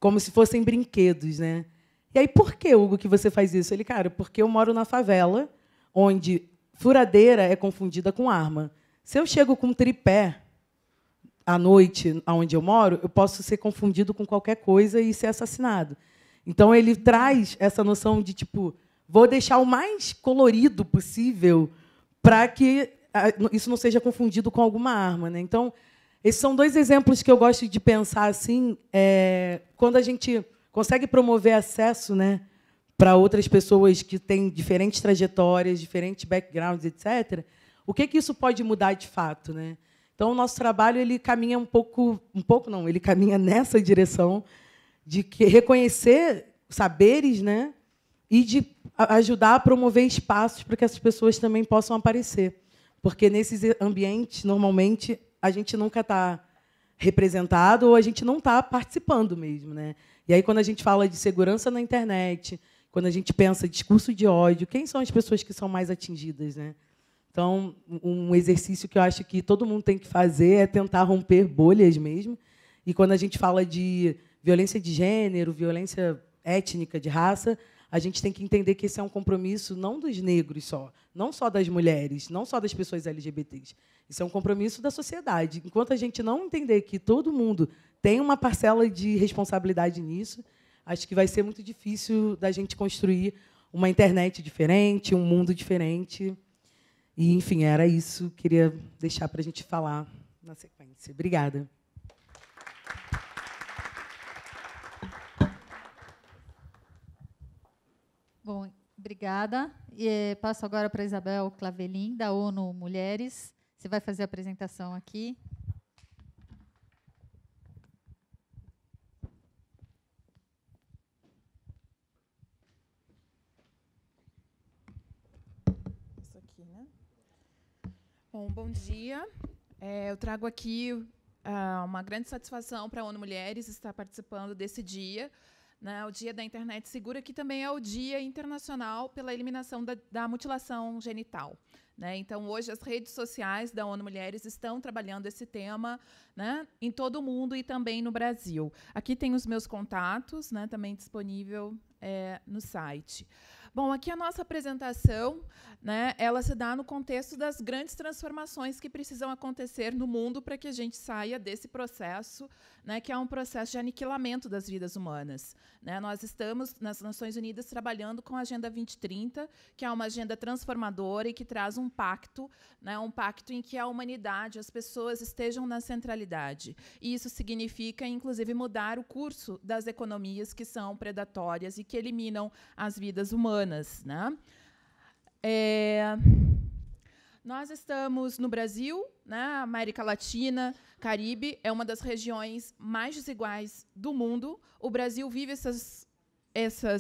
como se fossem brinquedos, né? E aí, por que, Hugo, que você faz isso? Ele, cara, porque eu moro na favela, onde furadeira é confundida com arma. Se eu chego com um tripé à noite, onde eu moro, eu posso ser confundido com qualquer coisa e ser assassinado. Então, ele traz essa noção de, vou deixar o mais colorido possível para que isso não seja confundido com alguma arma, né? Então, esses são 2 exemplos que eu gosto de pensar assim, quando a gente consegue promover acesso, né, para outras pessoas que têm diferentes trajetórias, diferentes backgrounds, etc. O que isso pode mudar de fato, né? Então, o nosso trabalho ele caminha ele caminha nessa direção de reconhecer saberes, né, e de ajudar a promover espaços para que essas pessoas também possam aparecer. Porque, nesses ambientes, normalmente, a gente nunca está representado ou a gente não está participando mesmo, né? E aí, quando a gente fala de segurança na internet, quando a gente pensa em discurso de ódio, quem são as pessoas que são mais atingidas, né? Então, um exercício que eu acho que todo mundo tem que fazer é tentar romper bolhas mesmo. E, quando a gente fala de violência de gênero, violência étnica, de raça, a gente tem que entender que esse é um compromisso não dos negros só, não só das mulheres, não só das pessoas LGBTs. Isso é um compromisso da sociedade. Enquanto a gente não entender que todo mundo tem uma parcela de responsabilidade nisso, acho que vai ser muito difícil da gente construir uma internet diferente, um mundo diferente. E, enfim, era isso. Queria deixar para a gente falar na sequência. Obrigada. Bom, obrigada. E passo agora para a Isabel Clavelin, da ONU Mulheres. Você vai fazer a apresentação aqui. Isso aqui, né? Bom dia. Eu trago aqui uma grande satisfação para a ONU Mulheres estar participando desse dia, né, o Dia da Internet Segura, que também é o Dia Internacional pela Eliminação da Mutilação Genital. Né? Então, hoje, as redes sociais da ONU Mulheres estão trabalhando esse tema, né, em todo o mundo e também no Brasil. Aqui tem os meus contatos, né, também disponível no site. Bom, aqui a nossa apresentação, né, ela se dá no contexto das grandes transformações que precisam acontecer no mundo para que a gente saia desse processo, né, que é um processo de aniquilamento das vidas humanas. Né? Nós estamos, nas Nações Unidas, trabalhando com a Agenda 2030, que é uma agenda transformadora e que traz um pacto, né, um pacto em que a humanidade, as pessoas estejam na centralidade. E isso significa, inclusive, mudar o curso das economias que são predatórias e que eliminam as vidas humanas. Né? Nós estamos no Brasil, né? América Latina, Caribe, é uma das regiões mais desiguais do mundo. O Brasil vive essas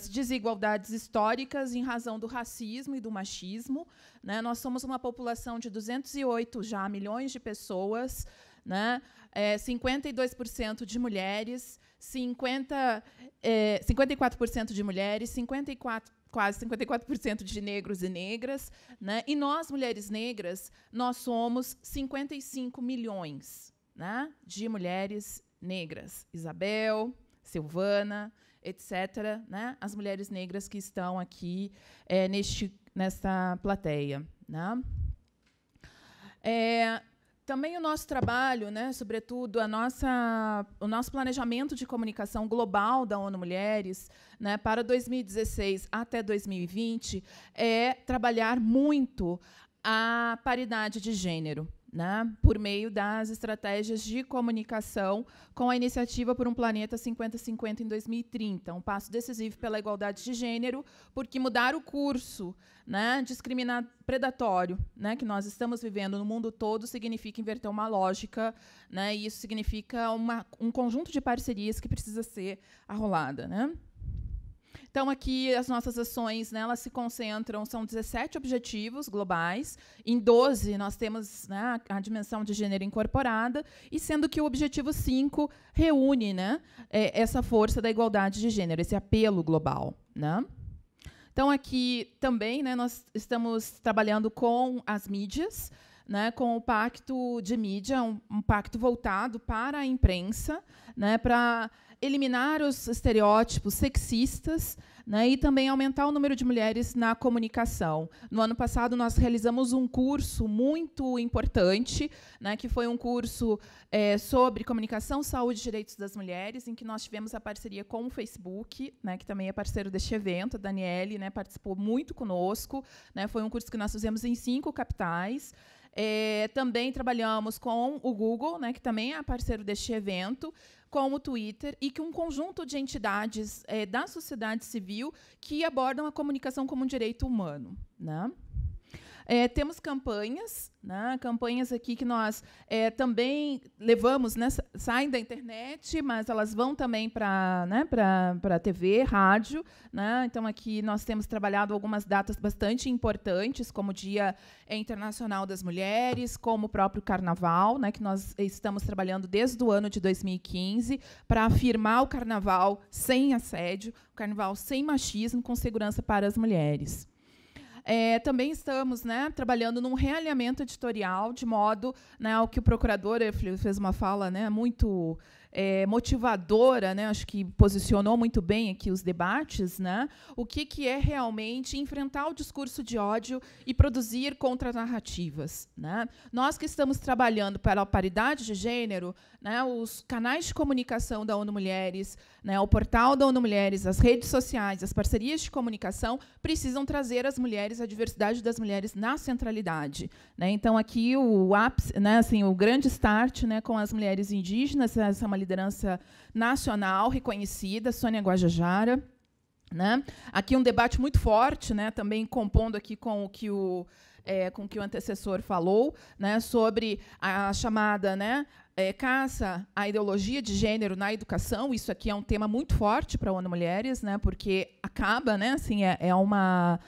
desigualdades históricas em razão do racismo e do machismo. Né? Nós somos uma população de 208 já milhões de pessoas, né? 52% de mulheres, 54% de mulheres, quase 54% de negros e negras, né? E nós, mulheres negras, nós somos 55 milhões, né, de mulheres negras. Isabel, Silvana, etc., né? As mulheres negras que estão aqui nesta plateia. Né? Também o nosso trabalho, né, sobretudo o nosso planejamento de comunicação global da ONU Mulheres, né, para 2016 até 2020, é trabalhar muito a paridade de gênero, né, por meio das estratégias de comunicação com a iniciativa por um planeta 50-50 em 2030, um passo decisivo pela igualdade de gênero, porque mudar o curso, né, predatório, né, que nós estamos vivendo no mundo todo significa inverter uma lógica, né, e isso significa um conjunto de parcerias que precisa ser arrolada. Né? Então, aqui, as nossas ações, né, elas se concentram, são 17 objetivos globais, em 12 nós temos, né, a dimensão de gênero incorporada, e sendo que o objetivo 5 reúne, né, essa força da igualdade de gênero, esse apelo global. Né? Então, aqui também, né, nós estamos trabalhando com as mídias, né, com o Pacto de Mídia, um pacto voltado para a imprensa, né, para eliminar os estereótipos sexistas, né, e também aumentar o número de mulheres na comunicação. No ano passado, nós realizamos um curso muito importante, né, que foi um curso sobre comunicação, saúde e direitos das mulheres, em que nós tivemos a parceria com o Facebook, né, que também é parceiro deste evento. A Daniele, né, participou muito conosco. Né, foi um curso que nós fizemos em 5 capitais. Também trabalhamos com o Google, né, que também é parceiro deste evento, com o Twitter, e que um conjunto de entidades da sociedade civil que abordam a comunicação como um direito humano. Né? Temos campanhas, né, campanhas aqui que nós também levamos, né, saem da internet, mas elas vão também para, né, para TV, rádio. Né? Então, aqui nós temos trabalhado algumas datas bastante importantes, como o Dia Internacional das Mulheres, como o próprio Carnaval, né, que nós estamos trabalhando desde o ano de 2015 para afirmar o Carnaval sem assédio, o Carnaval sem machismo, com segurança para as mulheres. Também estamos, né, trabalhando num realinhamento editorial, de modo, né, ao que o procurador fez uma fala, né, muito motivadora, né, acho que posicionou muito bem aqui os debates, né, o que é realmente enfrentar o discurso de ódio e produzir contranarrativas, né? Nós que estamos trabalhando para a paridade de gênero, né, os canais de comunicação da ONU Mulheres, né, o portal da ONU Mulheres, as redes sociais, as parcerias de comunicação precisam trazer as mulheres, a diversidade das mulheres na centralidade, né? Então aqui o ápice, né, assim, o grande start, né, com as mulheres indígenas, essa é uma liderança nacional reconhecida, Sônia Guajajara, né? Aqui um debate muito forte, né, também compondo aqui com o que o antecessor falou, né, sobre a chamada, né, caça à ideologia de gênero na educação. Isso aqui é um tema muito forte para a ONU Mulheres, né, porque acaba, né, assim, é uma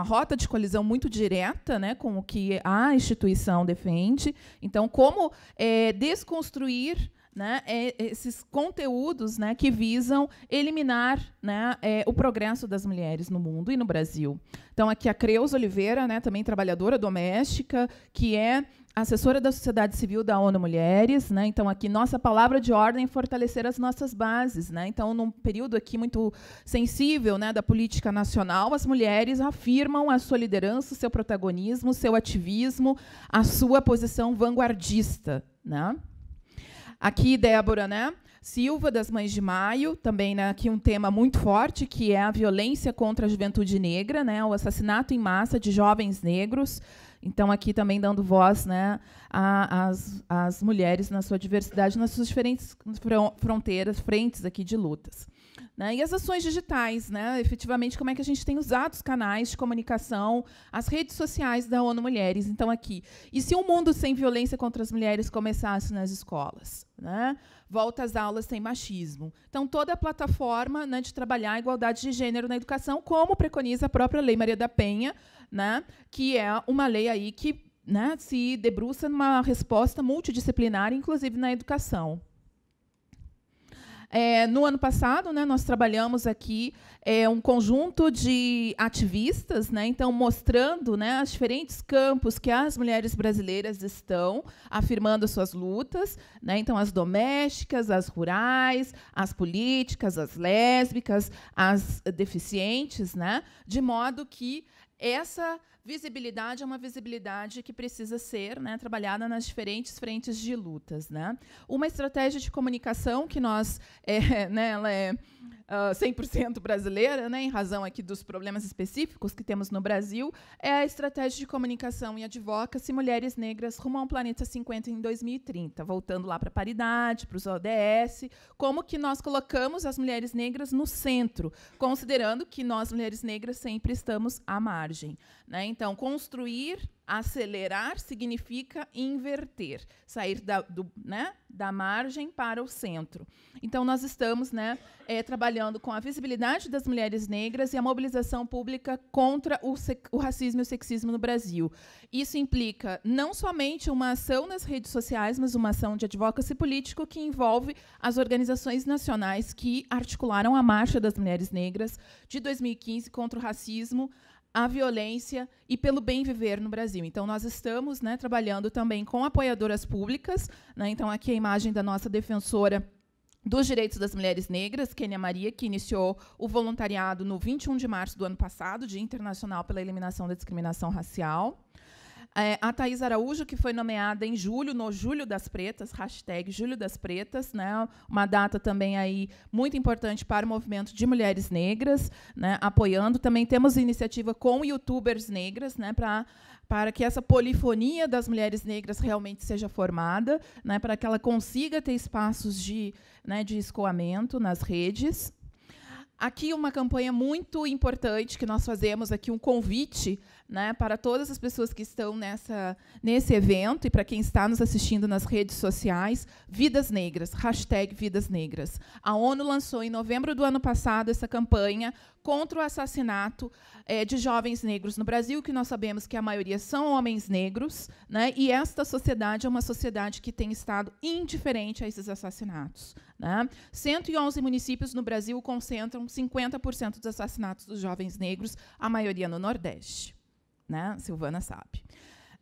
rota de colisão muito direta, né, com o que a instituição defende. Então, como desconstruir, né, esses conteúdos, né, que visam eliminar, né, o progresso das mulheres no mundo e no Brasil. Então, aqui a Creuza Oliveira, né, também trabalhadora doméstica, que é assessora da sociedade civil da ONU Mulheres, né? Então, aqui, nossa palavra de ordem é fortalecer as nossas bases, né? Então, num período aqui muito sensível, né, da política nacional, as mulheres afirmam a sua liderança, o seu protagonismo, o seu ativismo, a sua posição vanguardista, né? Aqui, Débora, né, Silva, das Mães de Maio, também, né, aqui um tema muito forte, que é a violência contra a juventude negra, né, o assassinato em massa de jovens negros. Então, aqui também dando voz, né, às mulheres na sua diversidade, nas suas diferentes frentes aqui de lutas. Né? E as ações digitais, né? Efetivamente, como é que a gente tem usado os canais de comunicação, as redes sociais da ONU Mulheres. Então, aqui. E se um mundo sem violência contra as mulheres começasse nas escolas? Né? Volta às aulas sem machismo. Então, toda a plataforma, né, de trabalhar a igualdade de gênero na educação, como preconiza a própria Lei Maria da Penha, né, que é uma lei aí que, né, se debruça numa resposta multidisciplinar, inclusive na educação. No ano passado, né, nós trabalhamos aqui um conjunto de ativistas, né, então mostrando, né, os diferentes campos que as mulheres brasileiras estão afirmando suas lutas, né, então as domésticas, as rurais, as políticas, as lésbicas, as deficientes, né, de modo que essa visibilidade é uma visibilidade que precisa ser, né, trabalhada nas diferentes frentes de lutas, né? Uma estratégia de comunicação que nós, né, ela é 100% brasileira, né, em razão aqui dos problemas específicos que temos no Brasil, é a estratégia de comunicação e advocacy Mulheres Negras rumo a um planeta 50 em 2030, voltando lá para a paridade, para os ODS, como que nós colocamos as mulheres negras no centro, considerando que nós, mulheres negras, sempre estamos à margem, né? Então, construir, acelerar significa inverter, sair da margem para o centro. Então, nós estamos, né, trabalhando com a visibilidade das mulheres negras e a mobilização pública contra o racismo e o sexismo no Brasil. Isso implica não somente uma ação nas redes sociais, mas uma ação de advocacy político que envolve as organizações nacionais que articularam a Marcha das Mulheres Negras de 2015 contra o racismo, a violência e pelo bem viver no Brasil. Então, nós estamos, né, trabalhando também com apoiadoras públicas, né? Então, aqui a imagem da nossa defensora dos direitos das mulheres negras, Kênia Maria, que iniciou o voluntariado no 21 de março do ano passado, Dia Internacional pela Eliminação da Discriminação Racial. A Thaís Araújo, que foi nomeada em julho, no Julho das Pretas, hashtag Julho das Pretas, né, uma data também aí muito importante para o movimento de mulheres negras, né, apoiando. Também temos iniciativa com youtubers negras, né, para que essa polifonia das mulheres negras realmente seja formada, né, para que ela consiga ter espaços de escoamento nas redes. Aqui uma campanha muito importante que nós fazemos aqui, um convite, né, para todas as pessoas que estão nesse evento e para quem está nos assistindo nas redes sociais, Vidas Negras, hashtag Vidas Negras. A ONU lançou em novembro do ano passado essa campanha contra o assassinato de jovens negros no Brasil, que nós sabemos que a maioria são homens negros, né, e esta sociedade é uma sociedade que tem estado indiferente a esses assassinatos, né? 111 municípios no Brasil concentram 50% dos assassinatos dos jovens negros, a maioria no Nordeste, né? Silvana sabe.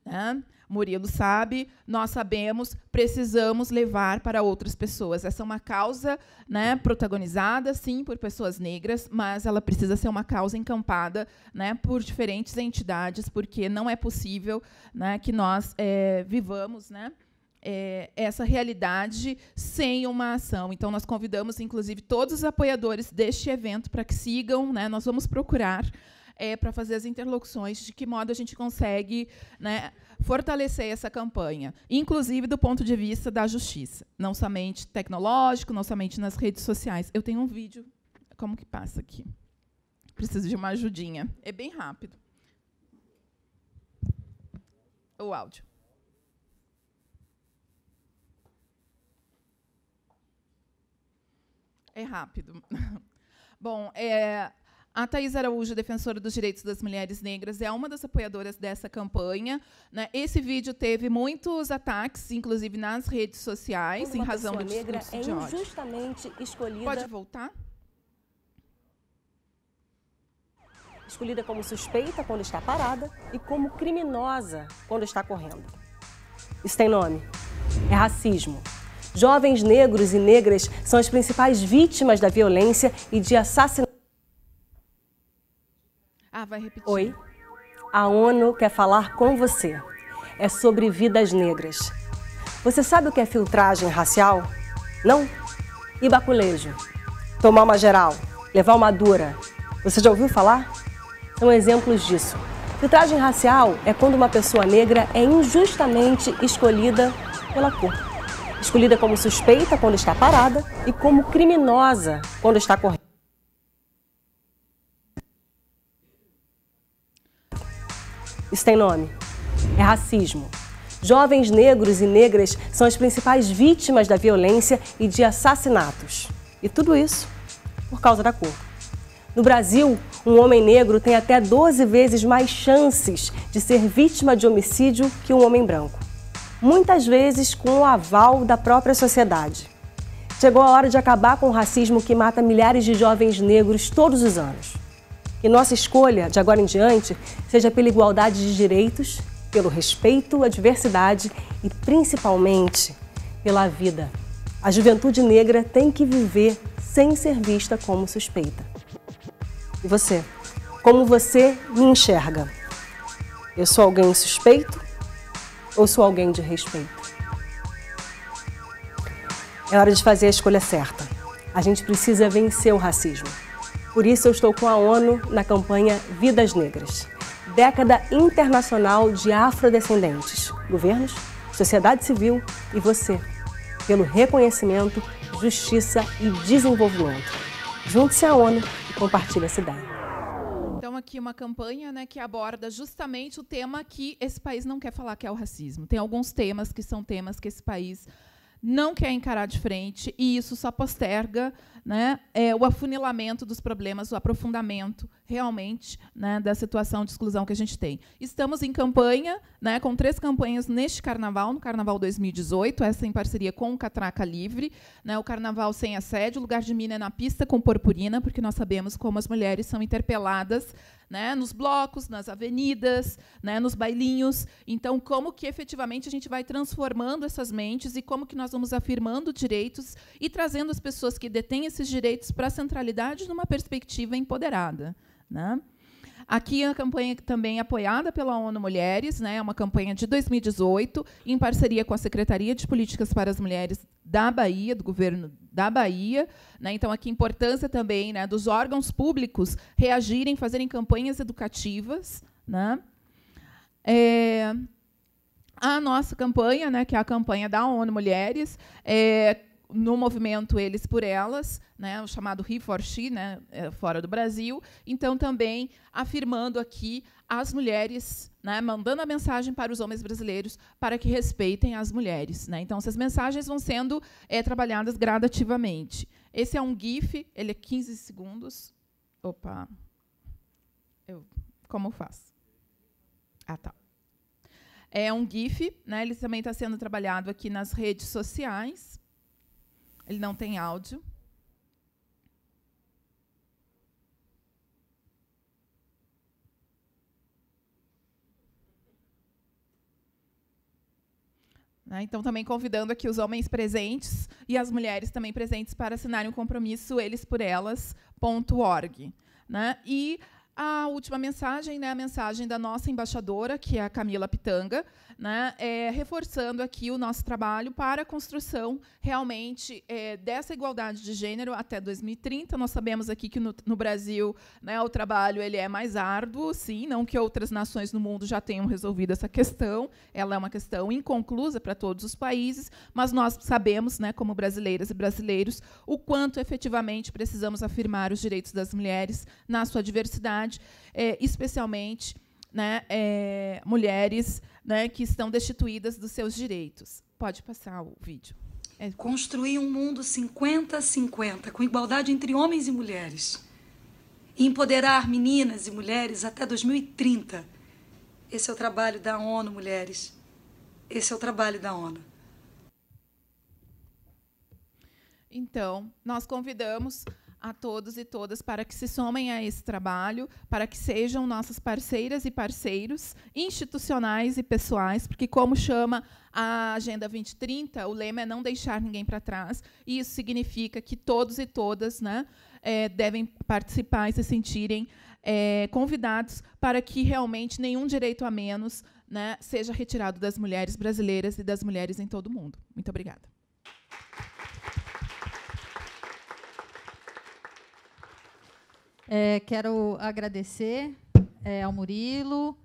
né? Murilo sabe, nós sabemos, precisamos levar para outras pessoas. Essa é uma causa, né, protagonizada, sim, por pessoas negras, mas ela precisa ser uma causa encampada, né, por diferentes entidades, porque não é possível, né, que nós vivamos, né, essa realidade sem uma ação. Então, nós convidamos, inclusive, todos os apoiadores deste evento para que sigam, né, nós vamos procurar para fazer as interlocuções, de que modo a gente consegue, né, fortalecer essa campanha, inclusive do ponto de vista da justiça, não somente tecnológico, não somente nas redes sociais. Eu tenho um vídeo, como que passa aqui? Preciso de uma ajudinha. É bem rápido. O áudio. É rápido. Bom, a Thaís Araújo, defensora dos direitos das mulheres negras, é uma das apoiadoras dessa campanha, né? Esse vídeo teve muitos ataques, inclusive nas redes sociais, em razão do discurso de ódio. Injustamente escolhida. Pode voltar? Escolhida como suspeita quando está parada e como criminosa quando está correndo. Isso tem nome. É racismo. Jovens negros e negras são as principais vítimas da violência e de assassinato. Vai repetir. Oi, a ONU quer falar com você. É sobre vidas negras. Você sabe o que é filtragem racial? Não? E baculejo? Tomar uma geral? Levar uma dura? Você já ouviu falar? São exemplos disso. Filtragem racial é quando uma pessoa negra é injustamente escolhida pela cor. Escolhida como suspeita quando está parada e como criminosa quando está correndo. Isso tem nome. É racismo. Jovens negros e negras são as principais vítimas da violência e de assassinatos. E tudo isso por causa da cor. No Brasil, um homem negro tem até 12 vezes mais chances de ser vítima de homicídio que um homem branco. Muitas vezes com o aval da própria sociedade. Chegou a hora de acabar com o racismo que mata milhares de jovens negros todos os anos. Que nossa escolha, de agora em diante, seja pela igualdade de direitos, pelo respeito à diversidade e, principalmente, pela vida. A juventude negra tem que viver sem ser vista como suspeita. E você? Como você me enxerga? Eu sou alguém suspeito ou sou alguém de respeito? É hora de fazer a escolha certa. A gente precisa vencer o racismo. Por isso, eu estou com a ONU na campanha Vidas Negras. Década internacional de afrodescendentes, governos, sociedade civil e você, pelo reconhecimento, justiça e desenvolvimento. Junte-se à ONU e compartilhe essa ideia. Então, aqui uma campanha, né, que aborda justamente o tema que esse país não quer falar, que é o racismo. Tem alguns temas que são temas que esse país não quer encarar de frente, e isso só posterga, né, o afunilamento dos problemas, o aprofundamento, realmente, né, da situação de exclusão que a gente tem. Estamos em campanha, né, com 3 campanhas neste Carnaval, no Carnaval 2018, essa em parceria com o Catraca Livre, né, o Carnaval Sem Assédio, Lugar de Mina é na Pista com Purpurina, porque nós sabemos como as mulheres são interpeladas, né, nos blocos, nas avenidas, né, nos bailinhos. Então, como que efetivamente a gente vai transformando essas mentes e como que nós vamos afirmando direitos e trazendo as pessoas que detêm esses direitos para a centralidade numa perspectiva empoderada, né? Aqui a campanha também é apoiada pela ONU Mulheres, né, é uma campanha de 2018, em parceria com a Secretaria de Políticas para as Mulheres da Bahia, do governo da Bahia, né? Então, aqui a importância também, né, dos órgãos públicos reagirem, fazerem campanhas educativas, né? A nossa campanha, né, que é a campanha da ONU Mulheres, no movimento Eles por Elas, né, o chamado He for She, né, fora do Brasil. Então, também afirmando aqui as mulheres, né, mandando a mensagem para os homens brasileiros para que respeitem as mulheres, né. Então, essas mensagens vão sendo trabalhadas gradativamente. Esse é um GIF, ele é 15 segundos. Opa! Como eu faço? Ah, tá. É um GIF, né, ele também está sendo trabalhado aqui nas redes sociais. Ele não tem áudio. né? Então, também convidando aqui os homens presentes e as mulheres também presentes para assinarem um compromisso elesporelas.org, né? E a última mensagem, né, a mensagem da nossa embaixadora, que é a Camila Pitanga, né, reforçando aqui o nosso trabalho para a construção realmente dessa igualdade de gênero até 2030. Nós sabemos aqui que no Brasil, né, o trabalho ele é mais árduo, sim, não que outras nações no mundo já tenham resolvido essa questão, ela é uma questão inconclusa para todos os países, mas nós sabemos, né, como brasileiras e brasileiros, o quanto efetivamente precisamos afirmar os direitos das mulheres na sua diversidade, especialmente, né, mulheres, né, que estão destituídas dos seus direitos. Pode passar o vídeo. Construir um mundo 50-50, com igualdade entre homens e mulheres. E empoderar meninas e mulheres até 2030. Esse é o trabalho da ONU, mulheres. Esse é o trabalho da ONU. Então, nós convidamos a todos e todas para que se somem a esse trabalho, para que sejam nossas parceiras e parceiros institucionais e pessoais, porque, como chama a Agenda 2030, o lema é não deixar ninguém para trás, e isso significa que todos e todas, né, devem participar e se sentirem convidados para que realmente nenhum direito a menos, né, seja retirado das mulheres brasileiras e das mulheres em todo o mundo. Muito obrigada. Quero agradecer ao Murilo,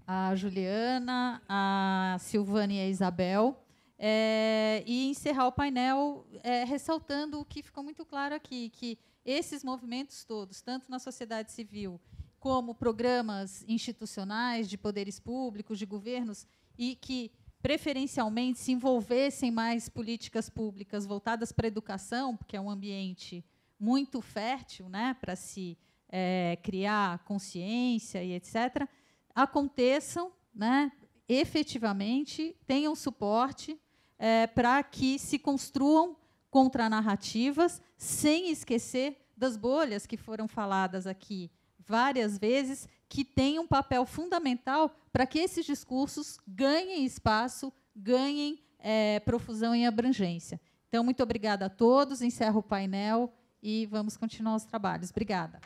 à Juliana, à Silvana e à Isabel, e encerrar o painel ressaltando o que ficou muito claro aqui, que esses movimentos todos, tanto na sociedade civil como programas institucionais de poderes públicos, de governos, e que preferencialmente se envolvessem mais políticas públicas voltadas para a educação, porque é um ambiente muito fértil, né, para se criar consciência e etc., aconteçam, né, efetivamente, tenham suporte para que se construam contranarrativas, sem esquecer das bolhas que foram faladas aqui várias vezes, que têm um papel fundamental para que esses discursos ganhem espaço, ganhem profusão e abrangência. Então, muito obrigada a todos, encerro o painel e vamos continuar os trabalhos. Obrigada.